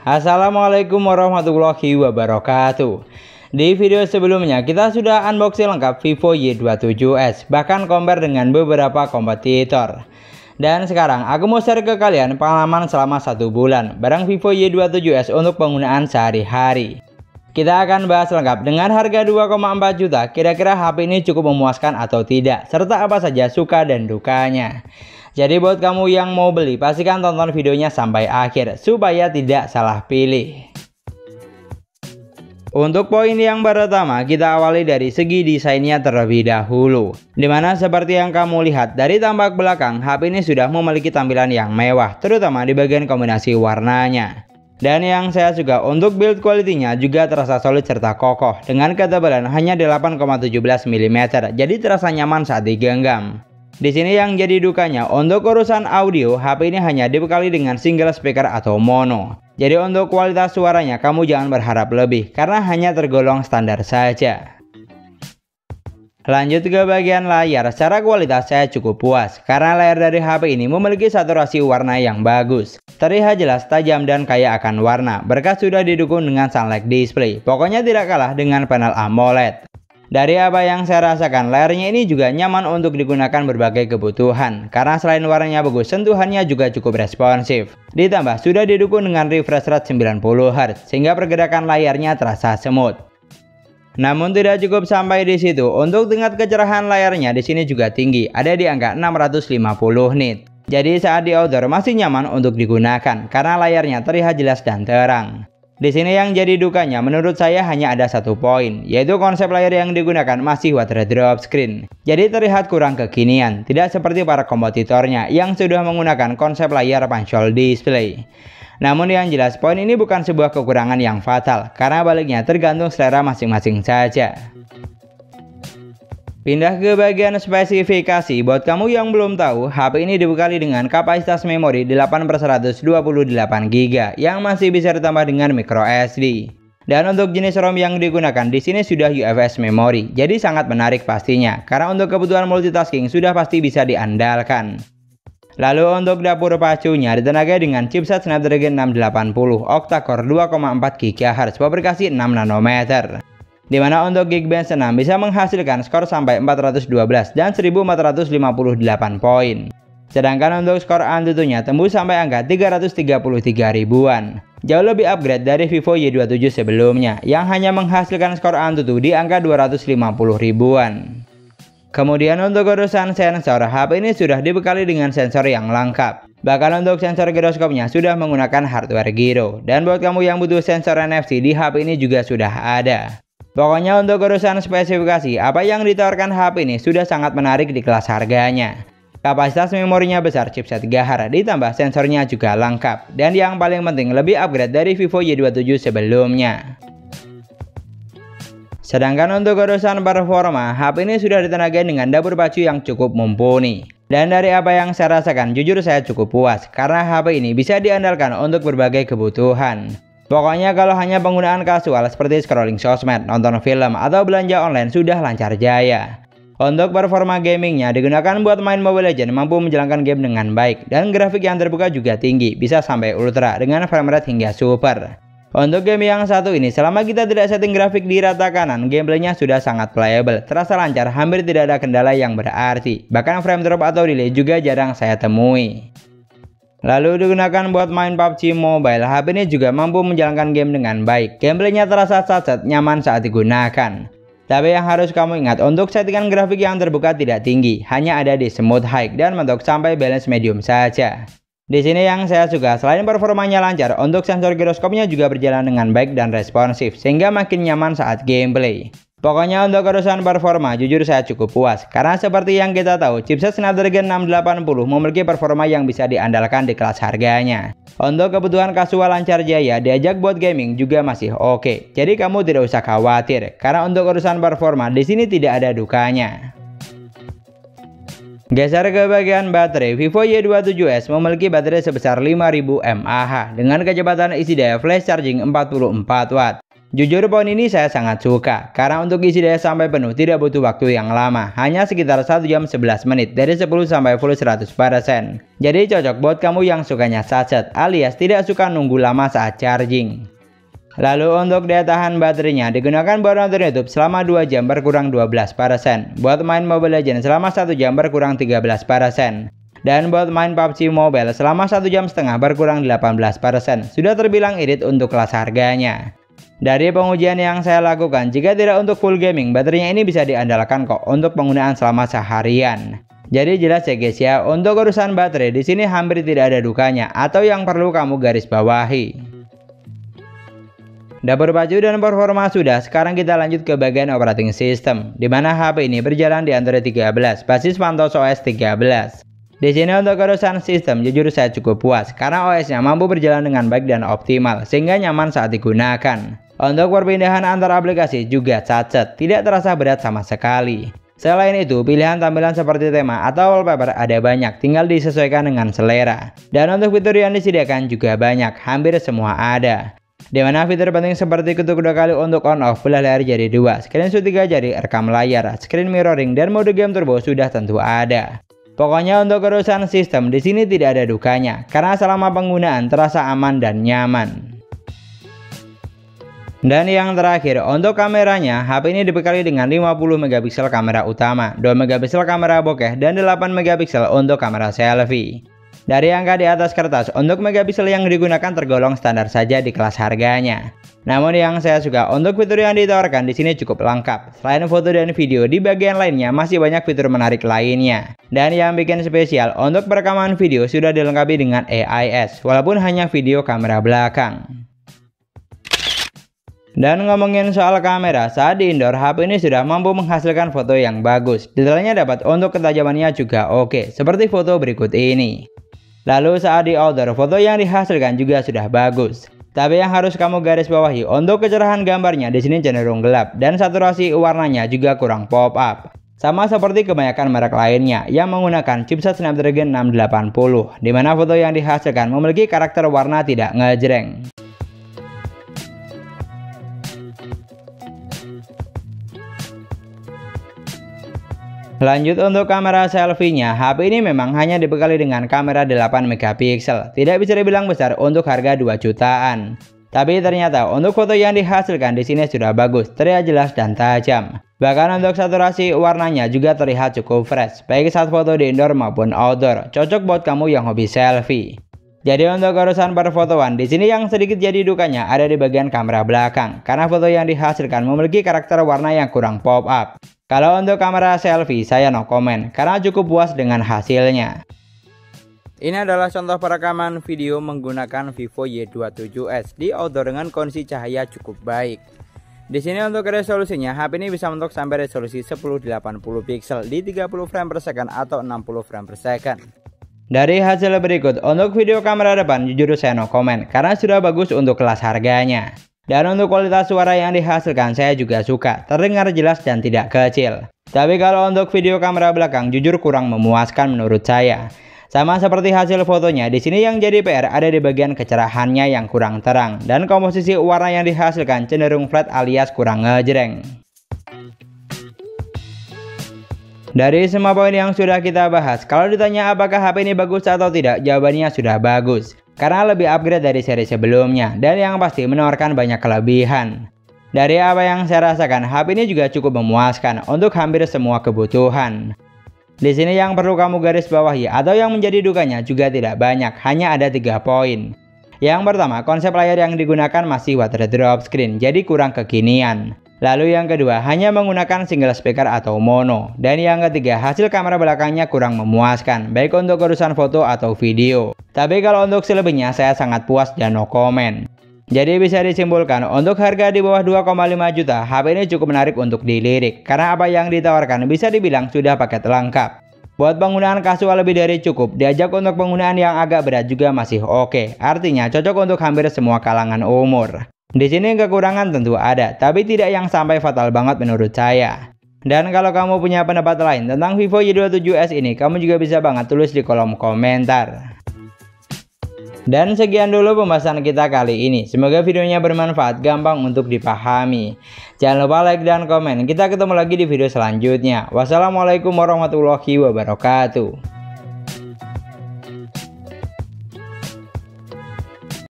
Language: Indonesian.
Assalamualaikum warahmatullahi wabarakatuh. Di video sebelumnya kita sudah unboxing lengkap Vivo Y27s, bahkan compare dengan beberapa kompetitor. Dan sekarang aku mau share ke kalian pengalaman selama 1 bulan barang Vivo Y27s untuk penggunaan sehari-hari. Kita akan bahas lengkap dengan harga 2,4 juta, kira-kira HP ini cukup memuaskan atau tidak, serta apa saja suka dan dukanya. Jadi buat kamu yang mau beli, pastikan tonton videonya sampai akhir supaya tidak salah pilih. Untuk poin yang pertama, kita awali dari segi desainnya terlebih dahulu. Dimana seperti yang kamu lihat dari tampak belakang, HP ini sudah memiliki tampilan yang mewah, terutama di bagian kombinasi warnanya. Dan yang saya suka, untuk build quality-nya juga terasa solid serta kokoh dengan ketebalan hanya 8,17 mm, jadi terasa nyaman saat digenggam. Di sini yang jadi dukanya, untuk urusan audio, HP ini hanya dibekali dengan single speaker atau mono. Jadi untuk kualitas suaranya kamu jangan berharap lebih, karena hanya tergolong standar saja. Lanjut ke bagian layar, secara kualitas saya cukup puas, karena layar dari HP ini memiliki saturasi warna yang bagus. Terlihat jelas, tajam, dan kaya akan warna, berkat sudah didukung dengan Sunlight Display. Pokoknya tidak kalah dengan panel AMOLED. Dari apa yang saya rasakan, layarnya ini juga nyaman untuk digunakan berbagai kebutuhan. Karena selain warnanya bagus, sentuhannya juga cukup responsif. Ditambah sudah didukung dengan refresh rate 90Hz, sehingga pergerakan layarnya terasa smooth. Namun tidak cukup sampai di situ. Untuk tingkat kecerahan layarnya di sini juga tinggi, ada di angka 650 nit. Jadi saat di outdoor masih nyaman untuk digunakan, karena layarnya terlihat jelas dan terang. Di sini yang jadi dukanya menurut saya hanya ada satu poin, yaitu konsep layar yang digunakan masih water drop screen. Jadi terlihat kurang kekinian, tidak seperti para kompetitornya yang sudah menggunakan konsep layar punch hole display. Namun yang jelas poin ini bukan sebuah kekurangan yang fatal, karena baliknya tergantung selera masing-masing saja. Pindah ke bagian spesifikasi. Buat kamu yang belum tahu, HP ini dibekali dengan kapasitas memori 8/128 GB yang masih bisa ditambah dengan microSD. Dan untuk jenis ROM yang digunakan di sini sudah UFS memory, jadi sangat menarik pastinya, karena untuk kebutuhan multitasking sudah pasti bisa diandalkan. Lalu untuk dapur pacunya ditenagai dengan chipset Snapdragon 680 octa-core 2,4 GHz fabrikasi 6 nanometer. Dimana untuk Geekbench 6 bisa menghasilkan skor sampai 412 dan 1458 poin. Sedangkan untuk skor Antutunya tembus sampai angka 333 ribuan. Jauh lebih upgrade dari Vivo Y27 sebelumnya yang hanya menghasilkan skor Antutu di angka 250 ribuan. Kemudian untuk urusan sensor, HP ini sudah dibekali dengan sensor yang lengkap. Bahkan untuk sensor giroskopnya sudah menggunakan hardware gyro. Dan buat kamu yang butuh sensor NFC di HP ini juga sudah ada. Pokoknya untuk urusan spesifikasi, apa yang ditawarkan HP ini sudah sangat menarik di kelas harganya. Kapasitas memorinya besar, chipset 3HR, ditambah sensornya juga lengkap. Dan yang paling penting lebih upgrade dari Vivo Y27 sebelumnya. Sedangkan untuk urusan performa, HP ini sudah ditenagai dengan dapur pacu yang cukup mumpuni. Dan dari apa yang saya rasakan, jujur saya cukup puas, karena HP ini bisa diandalkan untuk berbagai kebutuhan. Pokoknya kalau hanya penggunaan kasual seperti scrolling sosmed, nonton film, atau belanja online sudah lancar jaya. Untuk performa gamingnya digunakan buat main Mobile Legends, mampu menjalankan game dengan baik. Dan grafik yang terbuka juga tinggi, bisa sampai ultra dengan frame rate hingga super. Untuk game yang satu ini, selama kita tidak setting grafik di rata kanan, gameplaynya sudah sangat playable, terasa lancar, hampir tidak ada kendala yang berarti. Bahkan frame drop atau delay juga jarang saya temui. Lalu digunakan buat main PUBG Mobile, HP ini juga mampu menjalankan game dengan baik. Gameplaynya terasa satset, nyaman saat digunakan. Tapi yang harus kamu ingat, untuk settingan grafik yang terbuka tidak tinggi, hanya ada di smooth high dan mentok sampai balance medium saja. Di sini yang saya suka, selain performanya lancar, untuk sensor giroskopnya juga berjalan dengan baik dan responsif, sehingga makin nyaman saat gameplay. Pokoknya untuk urusan performa, jujur saya cukup puas. Karena seperti yang kita tahu, chipset Snapdragon 680 memiliki performa yang bisa diandalkan di kelas harganya. Untuk kebutuhan kasual lancar jaya, diajak buat gaming juga masih oke. Jadi kamu tidak usah khawatir, karena untuk urusan performa di sini tidak ada dukanya. Geser ke bagian baterai, Vivo Y27s memiliki baterai sebesar 5000 mAh dengan kecepatan isi daya flash charging 44 Watt. Jujur poin ini saya sangat suka, karena untuk isi daya sampai penuh tidak butuh waktu yang lama, hanya sekitar 1 jam 11 menit dari 10 sampai full 100%. Jadi cocok buat kamu yang sukanya sachet alias tidak suka nunggu lama saat charging. Lalu untuk daya tahan baterainya digunakan buat nonton YouTube selama 2 jam berkurang 12%, buat main Mobile Legends selama 1 jam berkurang 13%, dan buat main PUBG Mobile selama 1,5 jam berkurang 18%. Sudah terbilang irit untuk kelas harganya. Dari pengujian yang saya lakukan, jika tidak untuk full gaming, baterainya ini bisa diandalkan kok untuk penggunaan selama seharian. Jadi jelas ya guys ya, untuk urusan baterai di sini hampir tidak ada dukanya atau yang perlu kamu garis bawahi. Dapur baju dan performa sudah, sekarang kita lanjut ke bagian operating system, di mana HP ini berjalan di Android 13, basis Mantos OS 13. Di sini untuk urusan sistem, jujur saya cukup puas karena OS-nya mampu berjalan dengan baik dan optimal, sehingga nyaman saat digunakan. Untuk perpindahan antar aplikasi juga sachet, tidak terasa berat sama sekali. Selain itu, pilihan tampilan seperti tema atau wallpaper ada banyak, tinggal disesuaikan dengan selera. Dan untuk fitur yang disediakan juga banyak, hampir semua ada. Dimana fitur penting seperti ketuk 2 kali untuk on off, belah layar jadi 2, screenshot 3 jari, rekam layar, screen mirroring, dan mode game turbo sudah tentu ada. Pokoknya untuk urusan sistem di sini tidak ada dukanya, karena selama penggunaan terasa aman dan nyaman. Dan yang terakhir, untuk kameranya, HP ini dibekali dengan 50 megapiksel kamera utama, 2 megapiksel kamera bokeh, dan 8 megapiksel untuk kamera selfie. Dari angka di atas kertas, untuk megapiksel yang digunakan tergolong standar saja di kelas harganya. Namun yang saya suka, untuk fitur yang ditawarkan di sini cukup lengkap. Selain foto dan video, di bagian lainnya masih banyak fitur menarik lainnya. Dan yang bikin spesial, untuk perekaman video sudah dilengkapi dengan AIS, walaupun hanya video kamera belakang. Dan ngomongin soal kamera, saat di indoor, HP ini sudah mampu menghasilkan foto yang bagus. Detailnya dapat, untuk ketajamannya juga oke, seperti foto berikut ini. Lalu saat di outdoor, foto yang dihasilkan juga sudah bagus. Tapi yang harus kamu garis bawahi, untuk kecerahan gambarnya di sini cenderung gelap, dan saturasi warnanya juga kurang pop up. Sama seperti kebanyakan merek lainnya yang menggunakan chipset Snapdragon 680, di mana foto yang dihasilkan memiliki karakter warna tidak ngejreng. Lanjut untuk kamera selfie-nya, HP ini memang hanya dibekali dengan kamera 8 megapiksel. Tidak bisa dibilang besar untuk harga 2 jutaan. Tapi ternyata untuk foto yang dihasilkan di sini sudah bagus, terlihat jelas dan tajam. Bahkan untuk saturasi warnanya juga terlihat cukup fresh, baik saat foto di indoor maupun outdoor. Cocok buat kamu yang hobi selfie. Jadi untuk urusan perfotoan, di sini yang sedikit jadi dukanya ada di bagian kamera belakang, karena foto yang dihasilkan memiliki karakter warna yang kurang pop up. Kalau untuk kamera selfie, saya no comment, karena cukup puas dengan hasilnya. Ini adalah contoh perekaman video menggunakan Vivo Y27s di outdoor dengan kondisi cahaya cukup baik. Di sini untuk resolusinya, HP ini bisa mentok sampai resolusi 1080 pixel di 30 frame per second atau 60 frame per second. Dari hasil berikut, untuk video kamera depan jujur saya no comment, karena sudah bagus untuk kelas harganya. Dan untuk kualitas suara yang dihasilkan saya juga suka, terdengar jelas dan tidak kecil. Tapi kalau untuk video kamera belakang jujur kurang memuaskan menurut saya. Sama seperti hasil fotonya, di sini yang jadi PR ada di bagian kecerahannya yang kurang terang, dan komposisi warna yang dihasilkan cenderung flat alias kurang ngejreng. Dari semua poin yang sudah kita bahas, kalau ditanya apakah HP ini bagus atau tidak, jawabannya sudah bagus. Karena lebih upgrade dari seri sebelumnya, dan yang pasti menawarkan banyak kelebihan. Dari apa yang saya rasakan, HP ini juga cukup memuaskan untuk hampir semua kebutuhan. Di sini yang perlu kamu garis bawahi atau yang menjadi dukanya juga tidak banyak, hanya ada 3 poin. Yang pertama, konsep layar yang digunakan masih water drop screen, jadi kurang kekinian. Lalu yang kedua, hanya menggunakan single speaker atau mono. Dan yang ketiga, hasil kamera belakangnya kurang memuaskan, baik untuk urusan foto atau video. Tapi kalau untuk selebihnya saya sangat puas dan no comment. Jadi bisa disimpulkan, untuk harga di bawah 2,5 juta, HP ini cukup menarik untuk dilirik. Karena apa yang ditawarkan bisa dibilang sudah paket lengkap. Buat penggunaan kasual lebih dari cukup, diajak untuk penggunaan yang agak berat juga masih oke. Artinya cocok untuk hampir semua kalangan umur. Di sini kekurangan tentu ada, tapi tidak yang sampai fatal banget menurut saya. Dan kalau kamu punya pendapat lain tentang Vivo Y27s ini, kamu juga bisa banget tulis di kolom komentar. Dan sekian dulu pembahasan kita kali ini. Semoga videonya bermanfaat, gampang untuk dipahami. Jangan lupa like dan komen. Kita ketemu lagi di video selanjutnya. Wassalamualaikum warahmatullahi wabarakatuh.